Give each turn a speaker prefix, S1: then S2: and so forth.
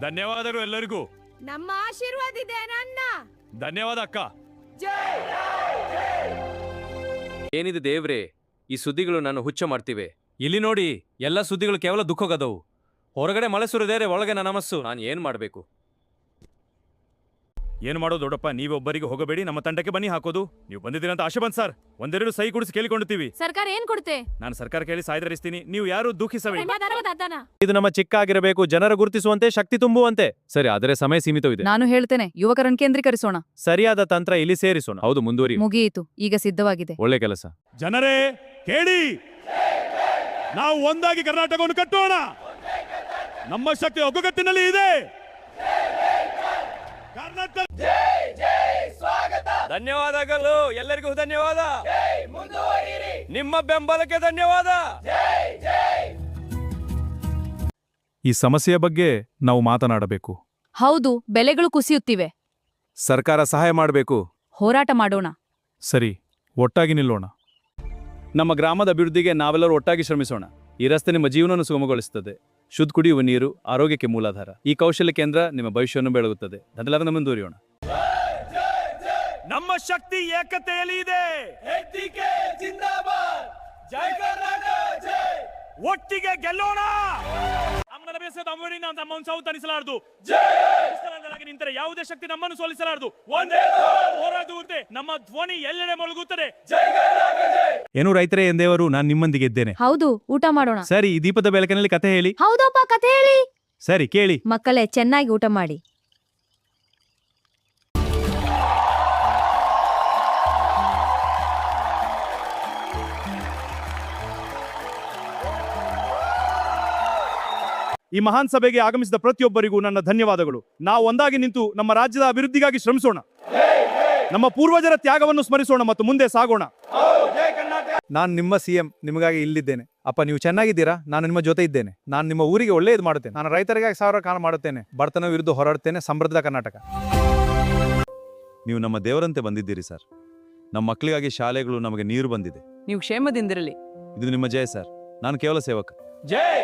S1: ಧನ್ಯವಾದಗಳು ಎಲ್ಲರಿಗೂ.
S2: ನಮ್ಮ ಆಶೀರ್ವಾದ ಇದೆ ಅಣ್ಣ.
S1: ಧನ್ಯವಾದ ಅಕ್ಕ.
S3: ಏನಿದೆ ದೇವ್ರೆ, ಈ ಸುದ್ದಿಗಳು ನಾನು ಹುಚ್ಚ ಮಾಡ್ತಿವೆ.
S1: ಇಲ್ಲಿ ನೋಡಿ, ಎಲ್ಲ ಸುದ್ದಿಗಳು ಕೇವಲ ದುಃಖಗದವು. ಹೊರಗಡೆ ಮಳೆ ಸುರಿದೇರೆ, ಒಳಗೆ ನಮಸ್ಸು.
S3: ನಾನು ಏನ್ ಮಾಡ್ಬೇಕು?
S1: ಏನು ಮಾಡೋದು ದೊಡ್ಡಪ್ಪ, ನೀವೊಬ್ಬರಿಗೆ ಹೋಗಬೇಡಿ, ನಮ್ಮ ತಂಡಕ್ಕೆ ಬನ್ನಿ ಹಾಕೋದು. ನೀವು ಬಂದಿದ್ದೀರಂತ ಆಶೆ ಬಂದ್ ಸರ್. ಒಂದೆರಡು ಸಹಿ ಕುಡಿಸಿ ಕೇಳಿಕೊಂಡಿರ್ತೀವಿ.
S2: ಸರ್ಕಾರ ಏನ್ ಕೊಡುತ್ತೆ?
S1: ನಾನು ಸರ್ಕಾರ ಕೇಳಿ ಸಾಯ್ದರಿಸ್ತೀನಿ. ನೀವು ಯಾರು ದುಃಖಿಸಬೇಡಿ.
S4: ಇದು ನಮ್ಮ ಚಿಕ್ಕ ಆಗಿರಬೇಕು, ಜನರ ಗುರುತಿಸುವಂತೆ, ಶಕ್ತಿ ತುಂಬುವಂತೆ.
S1: ಸರಿ, ಆದರೆ ಸಮಯ ಸೀಮಿತವಿದೆ.
S5: ನಾನು ಹೇಳ್ತೇನೆ, ಯುವಕರನ್ನು ಕೇಂದ್ರೀಕರಿಸೋಣ.
S4: ಸರಿಯಾದ ತಂತ್ರ ಇಲ್ಲಿ ಸೇರಿಸೋಣ.
S1: ಹೌದು, ಮುಂದುವರಿ.
S5: ಮುಗಿಯಿತು, ಈಗ ಸಿದ್ಧವಾಗಿದೆ.
S1: ಒಳ್ಳೆ ಕೆಲಸ. ಜನರೇ ಕೇಳಿ, ನಾವು ಒಂದಾಗಿ ಕರ್ನಾಟಕವನ್ನು ಕಟ್ಟೋಣ. ನಮ್ಮ ಶಕ್ತಿ ಒಗ್ಗಟ್ಟಿನಲ್ಲಿ ಇದೆ.
S3: ಧನ್ಯವಾದಗಳು ಎಲ್ಲರಿಗೂ. ಧನ್ಯವಾದ. ನಿಮ್ಮ ಬೆಂಬಲಕ್ಕೆ ಧನ್ಯವಾದ.
S1: ಈ ಸಮಸ್ಯೆಯ ಬಗ್ಗೆ ನಾವು ಮಾತನಾಡಬೇಕು.
S5: ಹೌದು, ಬೆಲೆಗಳು ಕುಸಿಯುತ್ತಿವೆ.
S1: ಸರ್ಕಾರ ಸಹಾಯ ಮಾಡಬೇಕು.
S5: ಹೋರಾಟ ಮಾಡೋಣ.
S1: ಸರಿ, ಒಟ್ಟಾಗಿ ನಿಲ್ಲೋಣ. ನಮ್ಮ ಗ್ರಾಮದ ಅಭಿವೃದ್ಧಿಗೆ ನಾವೆಲ್ಲರೂ ಒಟ್ಟಾಗಿ ಶ್ರಮಿಸೋಣ. ಈ ರಸ್ತೆ ನಿಮ್ಮ ಜೀವನವನ್ನು ಸುಗಮಗೊಳಿಸುತ್ತದೆ. ಶುದ್ಧ ಕುಡಿಯುವ ನೀರು ಆರೋಗ್ಯಕ್ಕೆ ಮೂಲಾಧಾರ. ಈ ಕೌಶಲ್ಯ ಕೇಂದ್ರ ನಿಮ್ಮ ಭವಿಷ್ಯವನ್ನು ಬೆಳಗುತ್ತದೆ. ಧನ್ಯವಾದ. ಮುಂದುವರಿಯೋಣ. ನಮ್ಮ ಶಕ್ತಿ ಏಕತೆಯಲ್ಲಿ ಇದೆ. ಒಟ್ಟಿಗೆ ಗೆಲ್ಲೋಣ. ನಮ್ಮನ್ನು ಸೋಲಿಸಲಾರದು. ನಿಂತರೆ ಯಾವುದೇ ಶಕ್ತಿ ನಮ್ಮನ್ನು ಸೋಲಿಸಲಾರದು. ಹೋರಾಡುತ್ತೆ, ನಮ್ಮ ಧ್ವನಿ ಎಲ್ಲೆಡೆ ಮೊಳಗುತ್ತದೆ. ಏನು ರೈತರೇ ಎಂದೇವರು, ನಾನು ನಿಮ್ಮೊಂದಿಗೆ ಇದ್ದೇನೆ.
S5: ಹೌದು, ಊಟ ಮಾಡೋಣ.
S1: ಸರಿ, ಈ ದೀಪದ ಬೆಳಕಿನಲ್ಲಿ ಕಥೆ ಹೇಳಿ.
S5: ಹೌದಪ್ಪ, ಕಥೆ ಹೇಳಿ.
S1: ಸರಿ, ಕೇಳಿ.
S5: ಮಕ್ಕಳೇ, ಚೆನ್ನಾಗಿ ಊಟ ಮಾಡಿ.
S1: ಈ ಮಹಾನ್ ಸಭೆಗೆ ಆಗಮಿಸಿದ ಪ್ರತಿಯೊಬ್ಬರಿಗೂ ನನ್ನ ಧನ್ಯವಾದಗಳು. ನಾವು ಒಂದಾಗಿ ನಿಂತು ನಮ್ಮ ರಾಜ್ಯದ ಅಭಿವೃದ್ಧಿಗಾಗಿ ಶ್ರಮಿಸೋಣ. ನಮ್ಮ ಪೂರ್ವಜರ ತ್ಯಾಗವನ್ನು ಸ್ಮರಿಸೋಣ ಮತ್ತು ಮುಂದೆ ಸಾಗೋಣ. ನಾನು ನಿಮ್ಮ ಸಿಎಂ, ನಿಮಗಾಗಿ ಇಲ್ಲಿದ್ದೇನೆ. ಅಪ್ಪ, ನೀವು ಚೆನ್ನಾಗಿದ್ದೀರಾ? ನಾನು ನಿಮ್ಮ ಜೊತೆ ಇದ್ದೇನೆ. ನಾನು ನಿಮ್ಮ ಊರಿಗೆ ಒಳ್ಳೆಯದು ಮಾಡುತ್ತೇನೆ. ನಾನು ರೈತರಿಗಾಗಿ ಸಾವಿರ ಕಾಲ ಮಾಡುತ್ತೇನೆ. ಬಡತನ ವಿರುದ್ಧ ಹೋರಾಡುತ್ತೇನೆ. ಸಮೃದ್ಧ ಕರ್ನಾಟಕ. ನೀವು ನಮ್ಮ ದೇವರಂತೆ ಬಂದಿದ್ದೀರಿ ಸರ್. ನಮ್ಮ ಮಕ್ಕಳಿಗಾಗಿ ಶಾಲೆಗಳು, ನಮಗೆ ನೀರು ಬಂದಿದೆ.
S6: ನೀವು ಕ್ಷೇಮದಿಂದಿರಲಿ.
S1: ಇದು ನಿಮ್ಮ ಜಯ ಸರ್. ನಾನು ಕೇವಲ ಸೇವಕ. ಜೈ